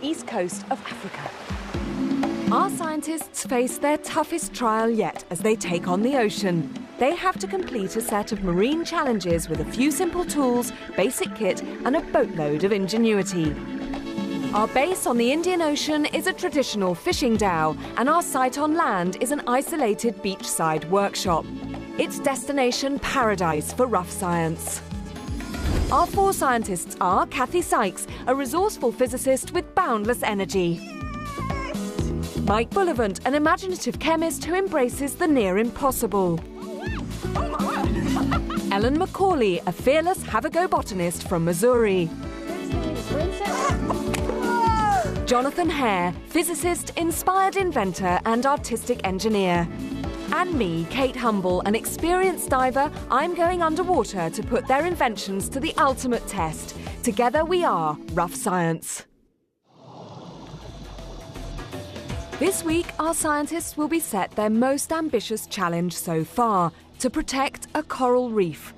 east coast of Africa. Our scientists face their toughest trial yet as they take on the ocean. They have to complete a set of marine challenges with a few simple tools, basic kit, and a boatload of ingenuity. Our base on the Indian Ocean is a traditional fishing dhow, and our site on land is an isolated beachside workshop. It's destination paradise for rough science. Our 4 scientists are Kathy Sykes, a resourceful physicist with boundless energy. Mike Bullivant, an imaginative chemist who embraces the near impossible. Ellen McCallie, a fearless have-a-go botanist from Missouri. Jonathan Hare, physicist, inspired inventor and artistic engineer. And me, Kate Humble, an experienced diver. I'm going underwater to put their inventions to the ultimate test. Together we are Rough Science. This week, our scientists will be set their most ambitious challenge so far, to protect a coral reef.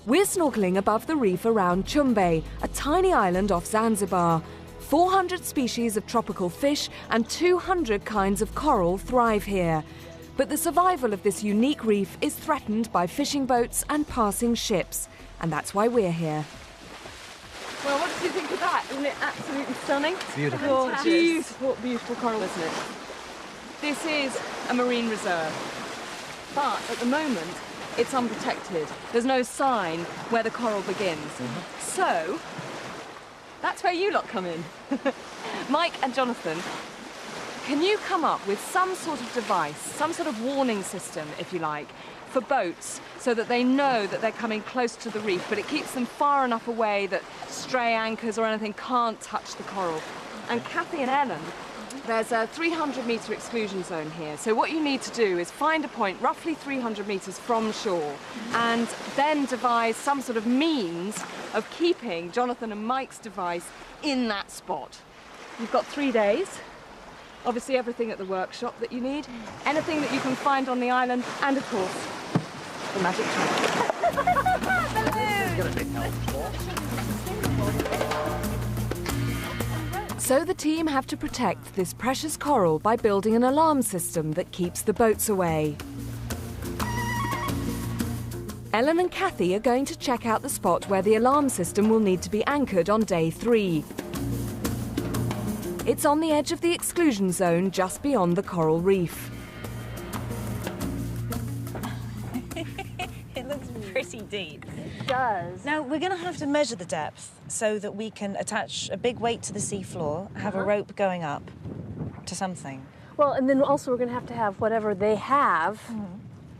We're snorkeling above the reef around Chumbe, a tiny island off Zanzibar. 400 species of tropical fish and 200 kinds of coral thrive here. But the survival of this unique reef is threatened by fishing boats and passing ships. And that's why we're here. Well, what did you think of that? Isn't it absolutely stunning? Beautiful. Oh, beautiful, beautiful coral, isn't it? This is a marine reserve. But at the moment, it's unprotected. There's no sign where the coral begins. So, that's where you lot come in. Mike and Jonathan, can you come up with some sort of device, some sort of warning system, if you like, for boats so that they know that they're coming close to the reef, but it keeps them far enough away that stray anchors or anything can't touch the coral? And Kathy and Ellen, there's a 300-metre exclusion zone here. So what you need to do is find a point roughly 300 metres from shore and then devise some sort of means of keeping Jonathan and Mike's device in that spot. You've got 3 days. Obviously everything at the workshop that you need, anything that you can find on the island, and of course, the magic trick. So the team have to protect this precious coral by building an alarm system that keeps the boats away. Ellen and Kathy are going to check out the spot where the alarm system will need to be anchored on day 3. It's on the edge of the exclusion zone just beyond the coral reef. It looks pretty deep. It does. Now, we're going to have to measure the depth so that we can attach a big weight to the seafloor, have a rope going up to something. Well, and then also we're going to have whatever they have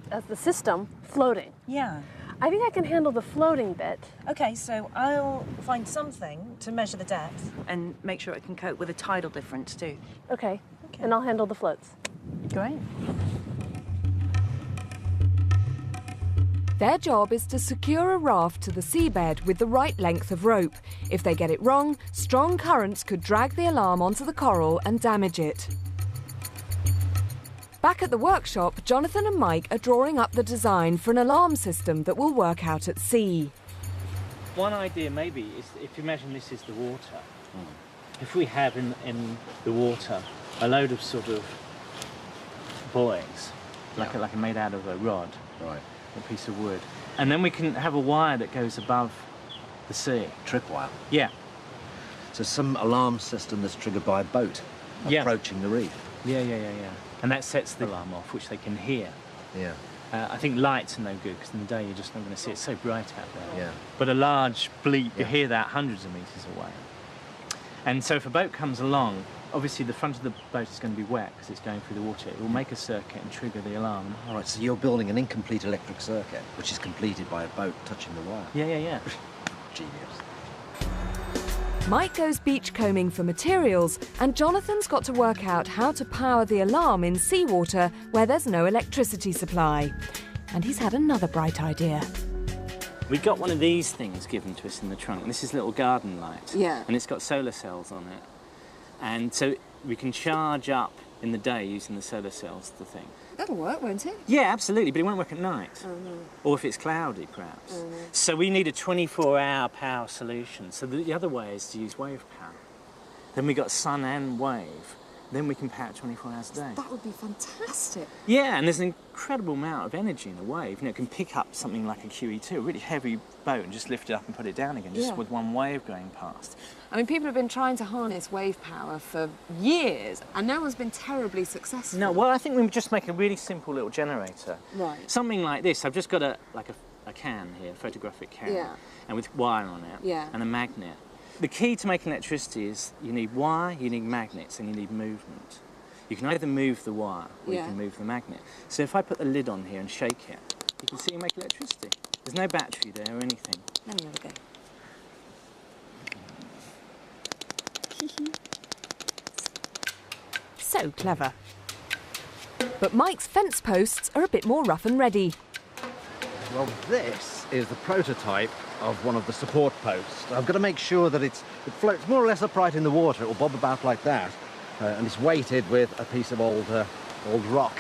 as the system floating. Yeah. I think I can handle the floating bit. Okay, so I'll find something to measure the depth and make sure it can cope with a tidal difference too. Okay. And I'll handle the floats. Great. Their job is to secure a raft to the seabed with the right length of rope. If they get it wrong, strong currents could drag the alarm onto the coral and damage it. Back at the workshop, Jonathan and Mike are drawing up the design for an alarm system that will work out at sea. One idea maybe is, if you imagine this is the water, if we have in the water a load of sort of buoys, like a made out of a rod, Right. a piece of wood, and then we can have a wire that goes above the sea. Tripwire. Yeah. So some alarm system that's triggered by a boat approaching the reef. Yeah. And that sets the alarm off, which they can hear. Yeah. I think lights are no good, because in the day you're just not going to see it. It's so bright out there. Yeah. But a large bleep, you hear that hundreds of metres away. And so if a boat comes along, obviously the front of the boat is going to be wet because it's going through the water. It will make a circuit and trigger the alarm. All right, so you're building an incomplete electric circuit, which is completed by a boat touching the wire. Yeah. Genius. Mike goes beachcombing for materials, and Jonathan's got to work out how to power the alarm in seawater where there's no electricity supply. And he's had another bright idea. We got one of these things given to us in the trunk. This is a little garden light. Yeah. And it's got solar cells on it. And so we can charge up in the day using the solar cells, the thing. That'll work, won't it? Yeah, absolutely, but it won't work at night. Oh, no. Or if it's cloudy, perhaps. Oh, no. So we need a 24-hour power solution. So the other way is to use wave power. then we got sun and wave, then we can power it 24 hours a day. That would be fantastic. Yeah, and there's an incredible amount of energy in a wave. You know, it can pick up something like a QE2, a really heavy boat, and just lift it up and put it down again, just with one wave going past. I mean, people have been trying to harness wave power for years, and no one's been terribly successful. No, well, I think we would just make a really simple little generator. Right. Something like this. I've just got a can here, a photographic can, and with wire on it, and a magnet. The key to making electricity is you need wire, you need magnets, and you need movement. You can either move the wire or you can move the magnet. So if I put the lid on here and shake it, you can see you make electricity. There's no battery there or anything. Let me have a go. So clever. But Mike's fence posts are a bit more rough and ready. Well, this is the prototype of one of the support posts. I've got to make sure that it floats more or less upright in the water. It will bob about like that, and it's weighted with a piece of old rock.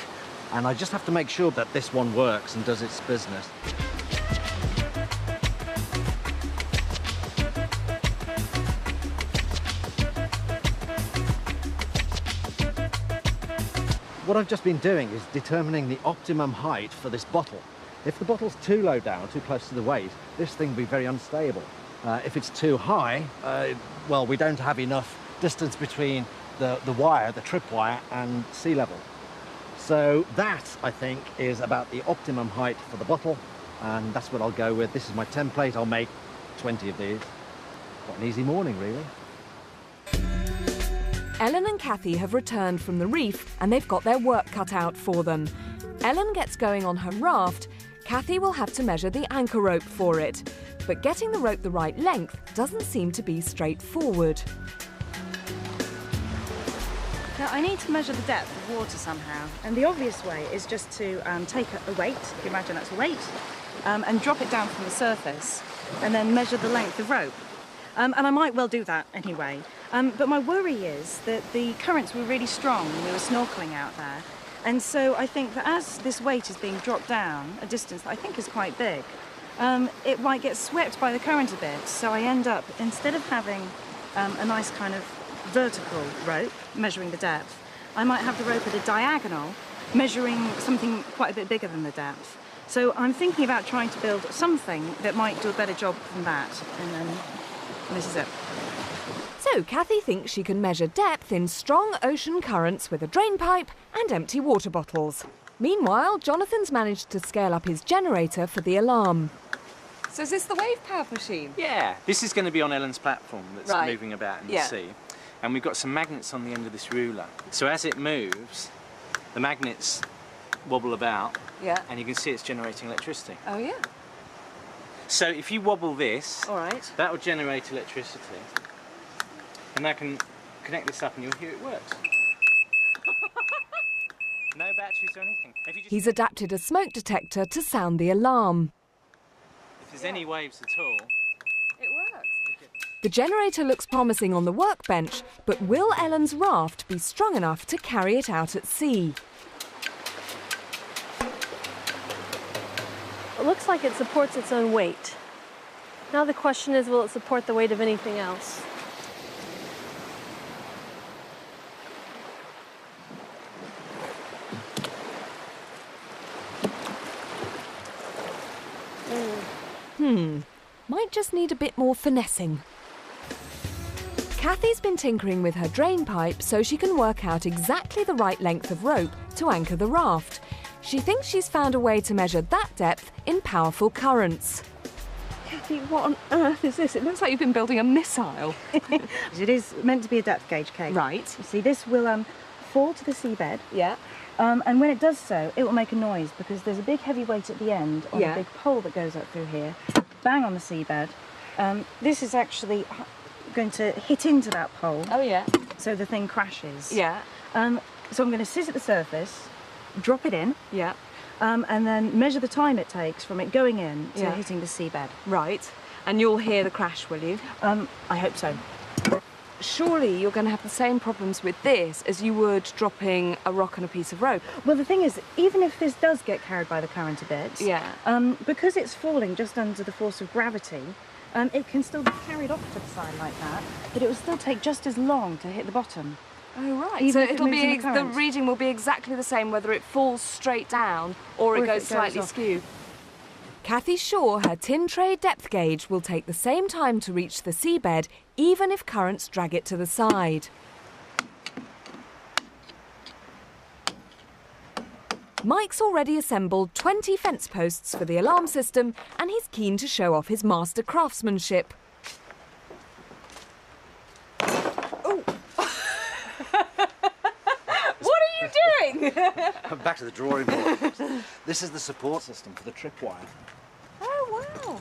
And I just have to make sure that this one works and does its business. What I've just been doing is determining the optimum height for this bottle. If the bottle's too low down, too close to the weight, this thing will be very unstable. If it's too high, well, we don't have enough distance between the wire, the tripwire, and sea level. So that, I think, is about the optimum height for the bottle, and that's what I'll go with. This is my template. I'll make 20 of these. What an easy morning, really. Ellen and Kathy have returned from the reef and they've got their work cut out for them. Ellen gets going on her raft. Kathy will have to measure the anchor rope for it. But getting the rope the right length doesn't seem to be straightforward. Now, I need to measure the depth of water somehow, and the obvious way is just to take a weight, if you imagine that's a weight, and drop it down from the surface, and then measure the length of rope. And I might well do that anyway. But my worry is that the currents were really strong when we were snorkeling out there. And so I think that as this weight is being dropped down a distance that I think is quite big, it might get swept by the current a bit. So I end up, instead of having a nice kind of vertical rope measuring the depth, I might have the rope at a diagonal measuring something quite a bit bigger than the depth. So I'm thinking about trying to build something that might do a better job than that. And then this is it. So Kathy thinks she can measure depth in strong ocean currents with a drain pipe and empty water bottles. Meanwhile, Jonathan's managed to scale up his generator for the alarm. So is this the wave power machine? Yeah, this is going to be on Ellen's platform that's moving about in the sea. And we've got some magnets on the end of this ruler. So as it moves, the magnets wobble about, and you can see it's generating electricity. Oh, yeah. So if you wobble this, that will generate electricity. And I can connect this up and you'll hear it works. No batteries or anything. He's adapted a smoke detector to sound the alarm. If there's any waves at all, it works. The generator looks promising on the workbench, but will Ellen's raft be strong enough to carry it out at sea? It looks like it supports its own weight. Now the question is, will it support the weight of anything else? Might just need a bit more finessing. Kathy's been tinkering with her drain pipe so she can work out exactly the right length of rope to anchor the raft. She thinks she's found a way to measure that depth in powerful currents. Kathy, what on earth is this? It looks like you've been building a missile. It is meant to be a depth gauge cake. Right. You see, this will fall to the seabed. Yeah. And when it does so, it will make a noise because there's a big heavy weight at the end on a big pole that goes up through here. Bang on the seabed. This is actually going to hit into that pole. Oh, yeah. So the thing crashes. Yeah. So I'm going to sit at the surface, drop it in. Yeah. And then measure the time it takes from it going in to hitting the seabed. Right. And you'll hear the crash, will you? I hope so. Surely you're going to have the same problems with this as you would dropping a rock and a piece of rope. Well, the thing is, even if this does get carried by the current a bit, because it's falling just under the force of gravity, it can still be carried off to the side like that, but it will still take just as long to hit the bottom. Oh, right. Even So if it it'll moves in be, the the current. reading will be exactly the same whether it falls straight down or it if goes it goes slightly off. skew. Kathy's sure her tin tray depth gauge will take the same time to reach the seabed, even if currents drag it to the side. Mike's already assembled 20 fence posts for the alarm system, and he's keen to show off his master craftsmanship. What are you doing? Back to the drawing board. This is the support system for the tripwire. Oh, wow.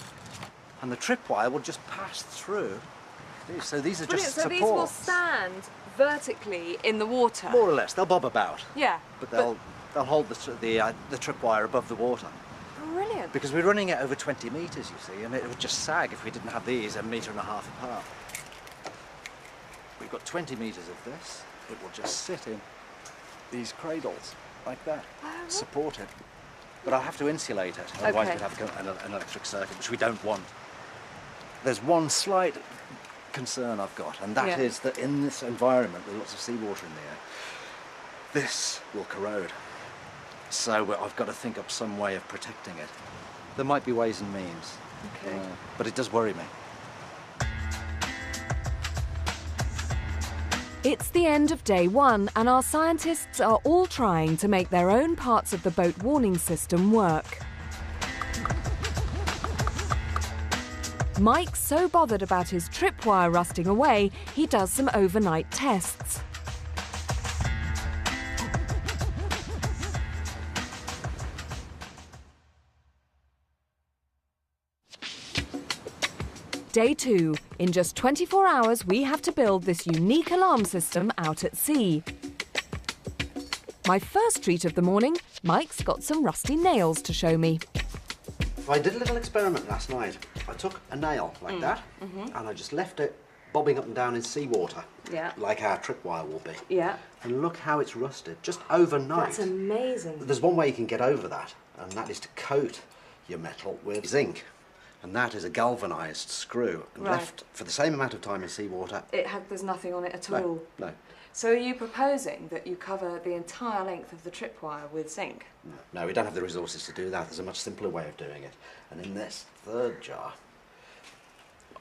And the tripwire will just pass through. So these are Brilliant. just So supports. these will stand vertically in the water. More or less. They'll bob about. Yeah. But they'll hold the tripwire above the water. Brilliant. Because we're running it over 20 metres, you see, and it would just sag if we didn't have these 1.5 metres apart. We've got 20 metres of this. It will just sit in these cradles like that, support it. But I'll have to insulate it, otherwise we'd have an electric circuit, which we don't want. There's one slight concern I've got, and that is that in this environment with lots of seawater in the air, this will corrode. So I've got to think up some way of protecting it. There might be ways and means, but it does worry me. It's the end of day one, and our scientists are all trying to make their own parts of the boat warning system work. Mike's so bothered about his tripwire rusting away, he does some overnight tests. Day 2. In just 24 hours, we have to build this unique alarm system out at sea. My first treat of the morning, Mike's got some rusty nails to show me. I did a little experiment last night. I took a nail like that, and I just left it bobbing up and down in seawater, like our tripwire will be. Yeah. And look how it's rusted, just overnight. That's amazing. There's one way you can get over that, and that is to coat your metal with zinc. And that is a galvanised screw, and left for the same amount of time in seawater. There's nothing on it at all. No. So are you proposing that you cover the entire length of the tripwire with zinc? No, we don't have the resources to do that. There's a much simpler way of doing it. And in this third jar,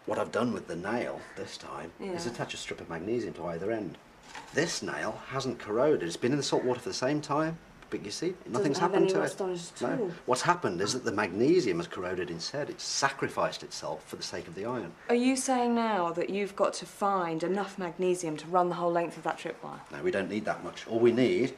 what I've done with the nail this time is attach a strip of magnesium to either end. This nail hasn't corroded. It's been in the salt water for the same time, but you see, nothing's happened to it. No. What's happened is that the magnesium has corroded instead. It's sacrificed itself for the sake of the iron. Are you saying now that you've got to find enough magnesium to run the whole length of that tripwire? No, we don't need that much. All we need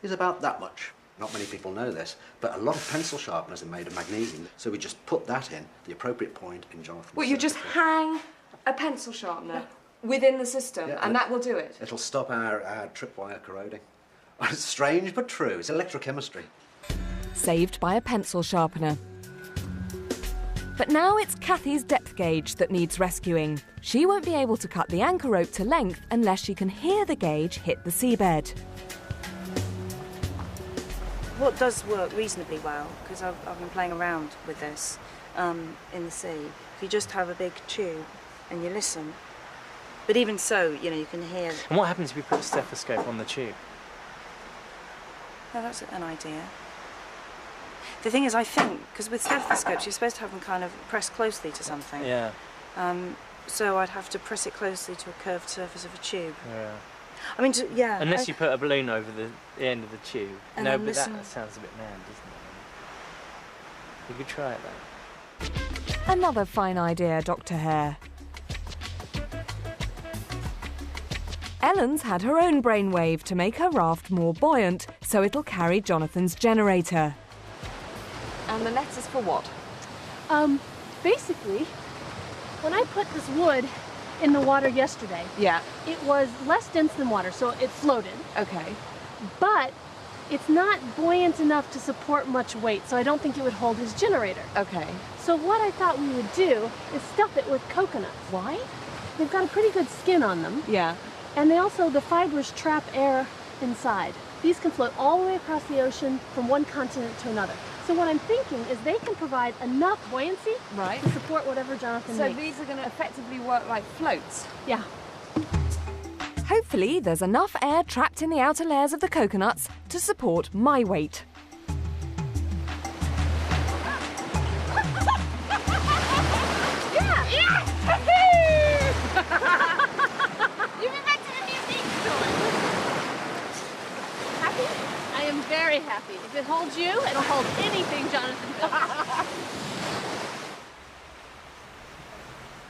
is about that much. Not many people know this, but a lot of pencil sharpeners are made of magnesium, so we just put that in the appropriate point in Jonathan's Well, you just hang a pencil sharpener within the system, and that will do it? It'll stop our tripwire corroding. It's strange but true. It's electrochemistry. Saved by a pencil sharpener. But now it's Kathy's depth gauge that needs rescuing. She won't be able to cut the anchor rope to length unless she can hear the gauge hit the seabed. What does work reasonably well, because I've been playing around with this in the sea, if you just have a big tube and you listen. But even so, you know, you can hear... And what happens if you put a stethoscope on the tube? Oh, that's an idea. The thing is, I think, because with stethoscopes, you're supposed to have them kind of pressed closely to something. Yeah. So I'd have to press it closely to a curved surface of a tube. Yeah. I mean, Unless you put a balloon over the end of the tube. And no, then but listen. that sounds a bit mad, doesn't it? You could try it though. Another fine idea, Dr. Hare. Ellen's had her own brainwave to make her raft more buoyant, so it'll carry Jonathan's generator. And the letters for what? Basically, when I put this wood in the water yesterday, it was less dense than water, so it floated. Okay. But it's not buoyant enough to support much weight, so I don't think it would hold his generator. Okay. So what I thought we would do is stuff it with coconuts. Why? They've got a pretty good skin on them. Yeah. And they also, the fibers trap air inside. These can float all the way across the ocean from one continent to another. So what I'm thinking is they can provide enough buoyancy Right. to support whatever Jonathan So makes. these are going to effectively work like floats. Yeah. Hopefully, there's enough air trapped in the outer layers of the coconuts to support my weight. I am very happy. If it holds you, it'll hold anything Jonathan does.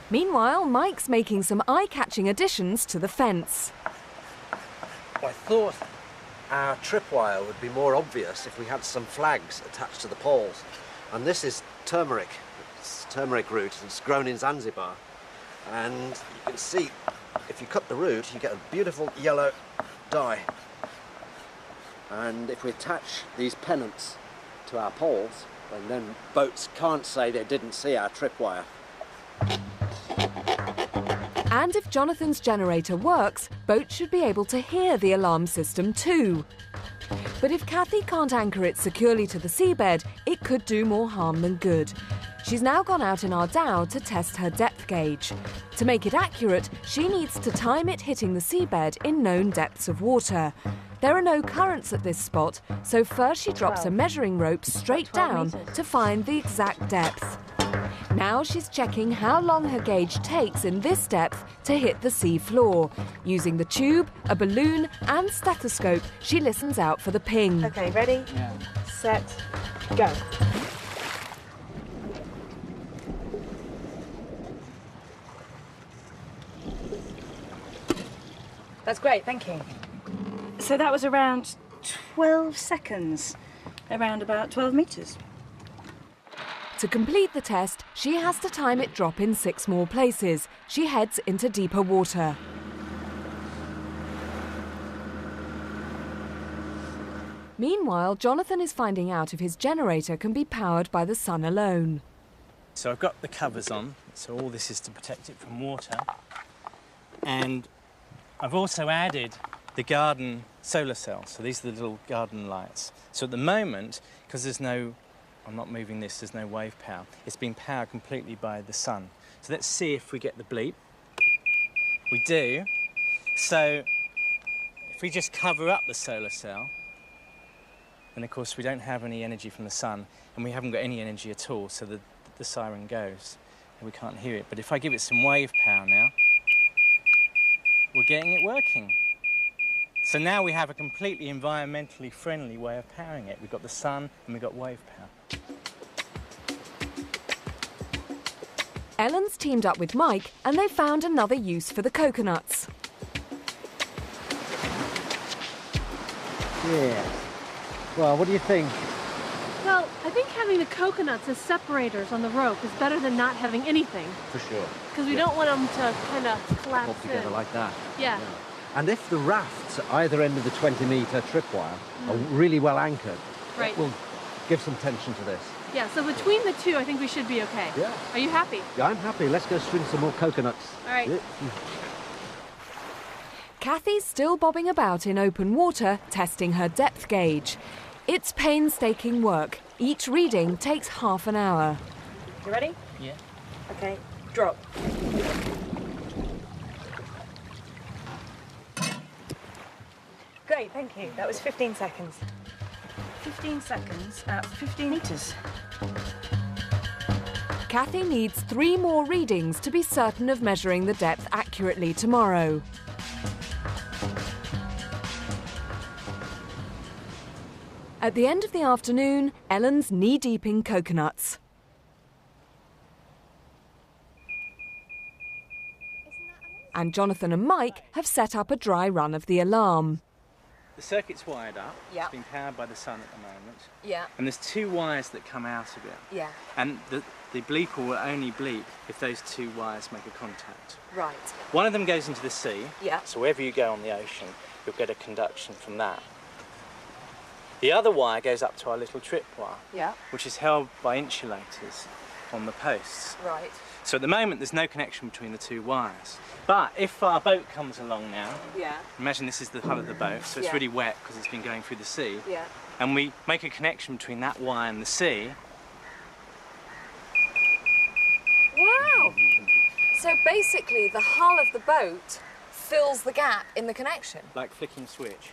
Meanwhile, Mike's making some eye-catching additions to the fence. I thought our tripwire would be more obvious if we had some flags attached to the poles. And this is turmeric. It's turmeric root. It's grown in Zanzibar. And you can see, if you cut the root, you get a beautiful yellow dye. And if we attach these pennants to our poles, then boats can't say they didn't see our tripwire. And if Jonathan's generator works, boats should be able to hear the alarm system too. But if Kathy can't anchor it securely to the seabed, it could do more harm than good. She's now gone out in our dhow to test her depth gauge. To make it accurate, she needs to time it hitting the seabed in known depths of water. There are no currents at this spot, so first she drops a measuring rope straight down to find the exact depth. Now she's checking how long her gauge takes in this depth to hit the sea floor. Using the tube, a balloon and stethoscope, she listens out for the ping. Okay, ready, set, go. That's great, thank you. So that was around 12 seconds, around about 12 metres. To complete the test, she has to time it drop in 6 more places. She heads into deeper water. Meanwhile, Jonathan is finding out if his generator can be powered by the sun alone. So I've got the covers on, so all this is to protect it from water. And I've also added the garden solar cells. So these are the little garden lights. So at the moment, because I'm not moving this, there's no wave power. It's being powered completely by the sun. So let's see if we get the bleep. We do. So if we just cover up the solar cell, then of course we don't have any energy from the sun, and we haven't got any energy at all, so the siren goes and we can't hear it. But if I give it some wave power now, we're getting it working. So now we have a completely environmentally friendly way of powering it. We've got the sun and we've got wave power. Ellen's teamed up with Mike and they've found another use for the coconuts. Yeah. Well, what do you think? Well, I think having the coconuts as separators on the rope is better than not having anything. For sure. Because we don't want them to kind of collapse Pop together in. like that. Yeah. And if the rafts at either end of the 20-metre tripwire are really well anchored, Right. it will give some tension to this. Yeah, so between the two, I think we should be okay. Yeah. Are you happy? Yeah, I'm happy. Let's go string some more coconuts. All right. Yeah. Kathy's still bobbing about in open water, testing her depth gauge. It's painstaking work. Each reading takes half an hour. You ready? Yeah. Okay, drop. Great, thank you. That was 15 seconds. 15 seconds at 15 metres. Kathy needs 3 more readings to be certain of measuring the depth accurately tomorrow. At the end of the afternoon, Ellen's knee-deep in coconuts. And Jonathan and Mike have set up a dry run of the alarm. The circuit's wired up. Yeah. It's being powered by the sun at the moment. Yeah. And there's 2 wires that come out of it. Yeah. And the bleeper will only bleep if those 2 wires make a contact. Right. One of them goes into the sea. Yeah. So wherever you go on the ocean, you'll get a conduction from that. The other wire goes up to our little tripwire, Yeah. which is held by insulators on the posts. Right. So at the moment, there's no connection between the 2 wires. But if our boat comes along now, Yeah. imagine this is the hull of the boat, so it's Yeah. really wet because it's been going through the sea. Yeah. and we make a connection between that wire and the sea. Wow! So basically the hull of the boat fills the gap in the connection. Like flicking a switch.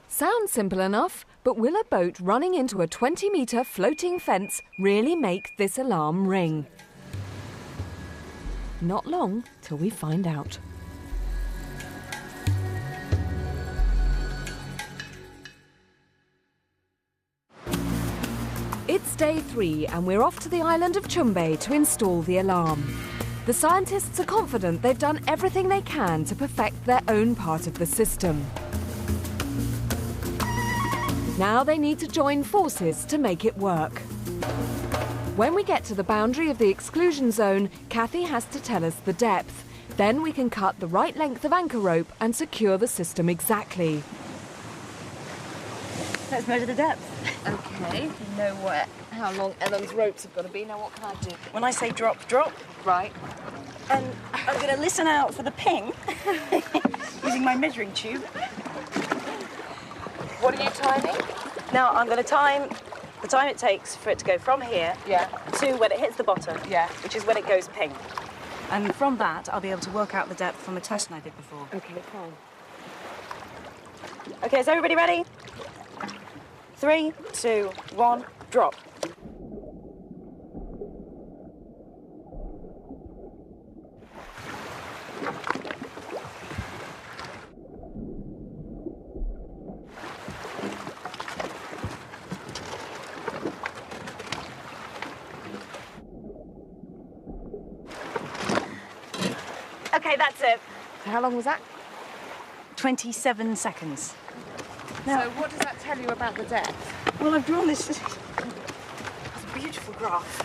Sounds simple enough, but will a boat running into a 20-metre floating fence really make this alarm ring? Not long till we find out. It's day 3 and we're off to the island of Chumbe to install the alarm. The scientists are confident they've done everything they can to perfect their own part of the system. Now they need to join forces to make it work. When we get to the boundary of the exclusion zone, Kathy has to tell us the depth. Then we can cut the right length of anchor rope and secure the system exactly. Let's measure the depth. Okay, you know how long Ellen's ropes have got to be. Now what can I do? When I say drop, drop. Right. And I'm going to listen out for the ping using my measuring tube. What are you timing? Now I'm going to time the time it takes for it to go from here to when it hits the bottom, which is when it goes ping. And from that, I'll be able to work out the depth from a testing I did before. Okay, fine. Okay, is everybody ready? 3, 2, 1, drop. Okay, that's it. So how long was that? 27 seconds. Now, so what does that tell you about the depth? Well, I've drawn this. It's a beautiful graph.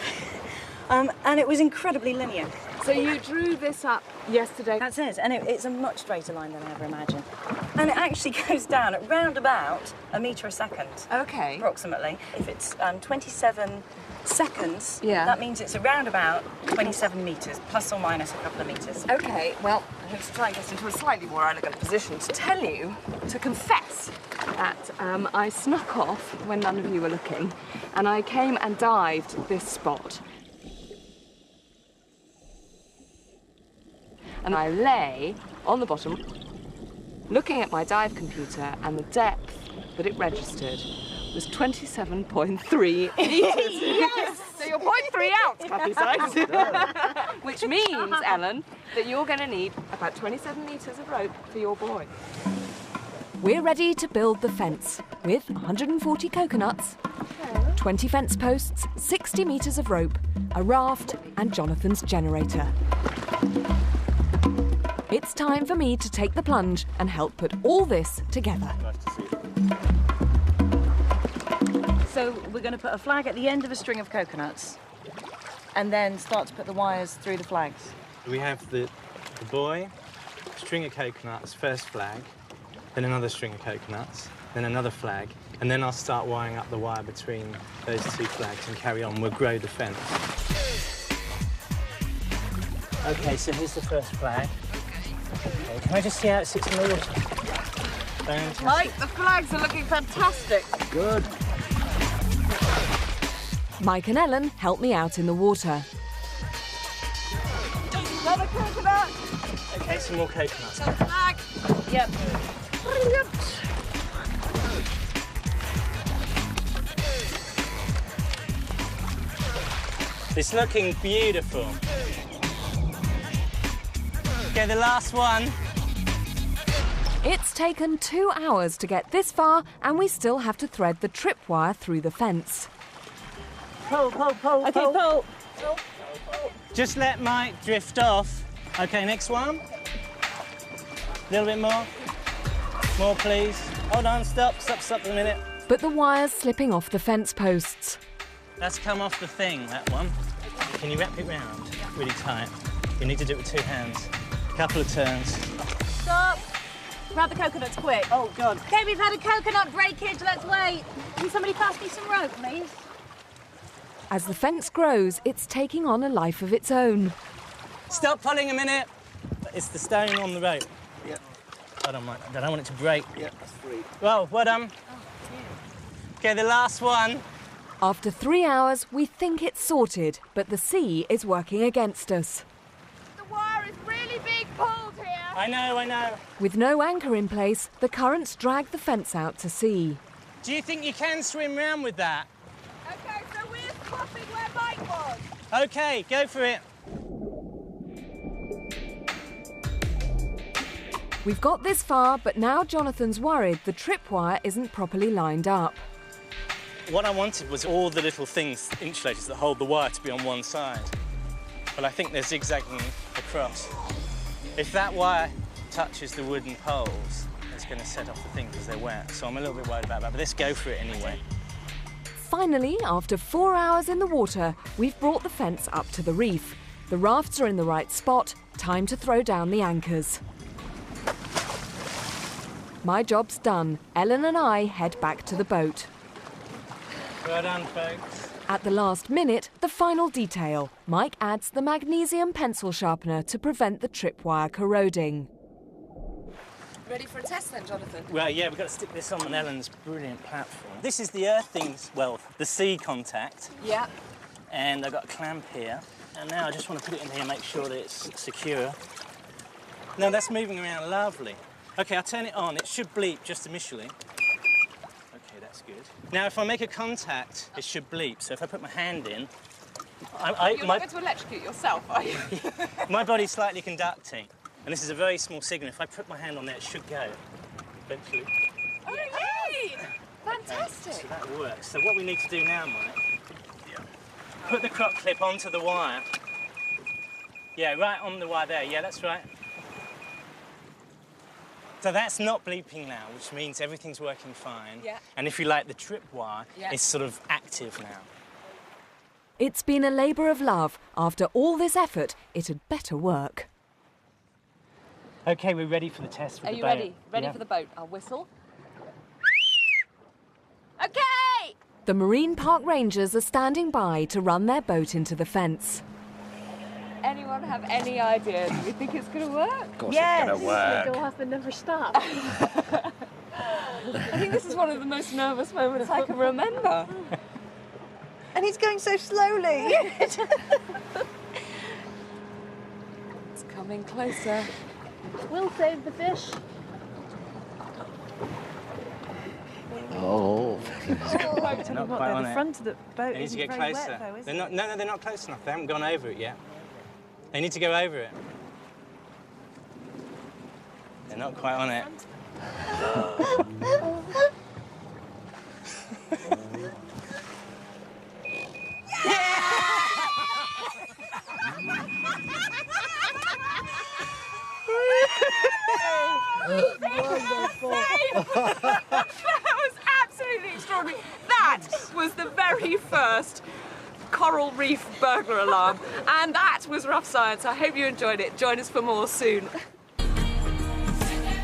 And it was incredibly linear. So you drew this up yesterday? That's it, and it's a much straighter line than I ever imagined. And it actually goes down at round about a metre a second. Okay. Approximately. If it's 27 seconds, yeah, that means it's around about 27 metres, plus or minus a couple of metres. Okay, well, I hope to try and get into a slightly more elegant position to tell you, to confess, that I snuck off when none of you were looking, and I came and dived at this spot. And I lay on the bottom, looking at my dive computer, and the depth that it registered was 27.3 metres. Yes! So you're 0.3 out, Kathy Sykes. Which means, Ellen, that you're going to need about 27 metres of rope for your boy. We're ready to build the fence with 140 coconuts, 20 fence posts, 60 metres of rope, a raft and Jonathan's generator. It's time for me to take the plunge and help put all this together. Nice to see you. So we're going to put a flag at the end of a string of coconuts and then start to put the wires through the flags. We have the buoy, string of coconuts, first flag, then another string of coconuts, then another flag, and then I'll start wiring up the wire between those two flags and carry on. We'll grow the fence. Okay, so here's the first flag. Okay, can I just see how it sits in the water? Fantastic. Right, the flags are looking fantastic. Good. Mike and Ellen help me out in the water. Another coconut. Okay, some more coconuts. Flag. Yep. Brilliant. It's looking beautiful. Okay, the last one. It's taken 2 hours to get this far, and we still have to thread the tripwire through the fence. Pull, pull, pull, Okay, pull. Just let Mike drift off. Okay, next one. A little bit more. More, please. Hold on, stop a minute. But the wire's slipping off the fence posts. That's come off the thing, that one. Can you wrap it round really tight? You need to do it with 2 hands. A couple of turns. Stop. Grab the coconuts quick. Oh, God. Okay, we've had a coconut breakage. Let's wait. Can somebody pass me some rope, please? As the fence grows, it's taking on a life of its own. Stop pulling a minute. It's the stone on the rope. Yep. I don't want it to break. Yep, that's free. Well, Okay, the last one. After 3 hours, we think it's sorted, but the sea is working against us. The wire is really being pulled here. I know. With no anchor in place, the currents drag the fence out to sea. Do you think you can swim round with that? Okay, so we're crossing where Mike was. Okay, go for it. We've got this far, but now Jonathan's worried the tripwire isn't properly lined up. What I wanted was all the little things, insulators that hold the wire, to be on one side. But I think they're zigzagging across. If that wire touches the wooden poles, it's going to set off the thing because they're wet. So I'm a little bit worried about that, but let's go for it anyway. Finally, after 4 hours in the water, we've brought the fence up to the reef. The rafts are in the right spot. Time to throw down the anchors. My job's done. Ellen and I head back to the boat. Well done, folks. At the last minute, the final detail. Mike adds the magnesium pencil sharpener to prevent the tripwire corroding. Ready for a test then, Jonathan? Well, yeah, we've got to stick this on Ellen's brilliant platform. This is the earthing, well, the sea contact. Yeah. And I've got a clamp here. And now I just want to put it in here and make sure that it's secure. Now that's moving around lovely. OK, I'll turn it on. It should bleep just initially. OK, that's good. Now, if I make a contact, it should bleep. So if I put my hand in... You're not going to electrocute yourself, are you? My body's slightly conducting. And this is a very small signal. If I put my hand on there, it should go, eventually. Oh, yay! Fantastic. Okay, so that works. So what we need to do now, Mike, put the crop clip onto the wire. Yeah, right on the wire there. Yeah, that's right. So that's not bleeping now, which means everything's working fine. Yeah. And if you like, the tripwire is sort of active now. It's been a labour of love. After all this effort, it had better work. OK, we're ready for the test with the boat. Are you ready? Ready for the boat? I'll whistle. OK! The Marine Park Rangers are standing by to run their boat into the fence. Anyone have any idea? Do you think it's going to work? Of course it's going to work. Go off and never stop. I think this is one of the most nervous moments I can remember. And he's going so slowly. It's coming closer. We'll save the fish. Oh. Not quite on The it. front of the boat They need to isn't get very closer. wet, though, is They're it? not, no, they're not close enough. They haven't gone over it yet. They need to go over it. They're not quite on it. That was absolutely extraordinary. That was the very first coral reef burglar alarm, and that was Rough Science. I hope you enjoyed it. Join us for more soon.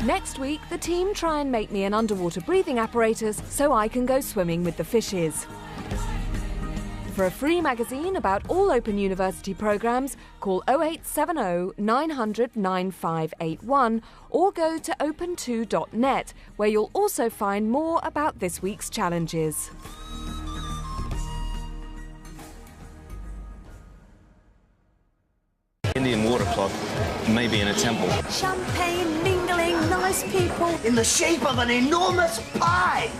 Next week, the team try and make me an underwater breathing apparatus so I can go swimming with the fishes. For a free magazine about all Open University programmes, call 0870 900 9581 or go to open2.net, where you'll also find more about this week's challenges. Indian water clock, maybe in a temple. Champagne, mingling, nice people. In the shape of an enormous pie!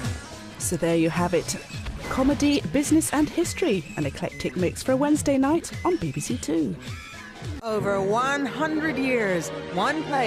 So there you have it. Comedy, business and history. An eclectic mix for a Wednesday night on BBC Two. Over 100 years, one place.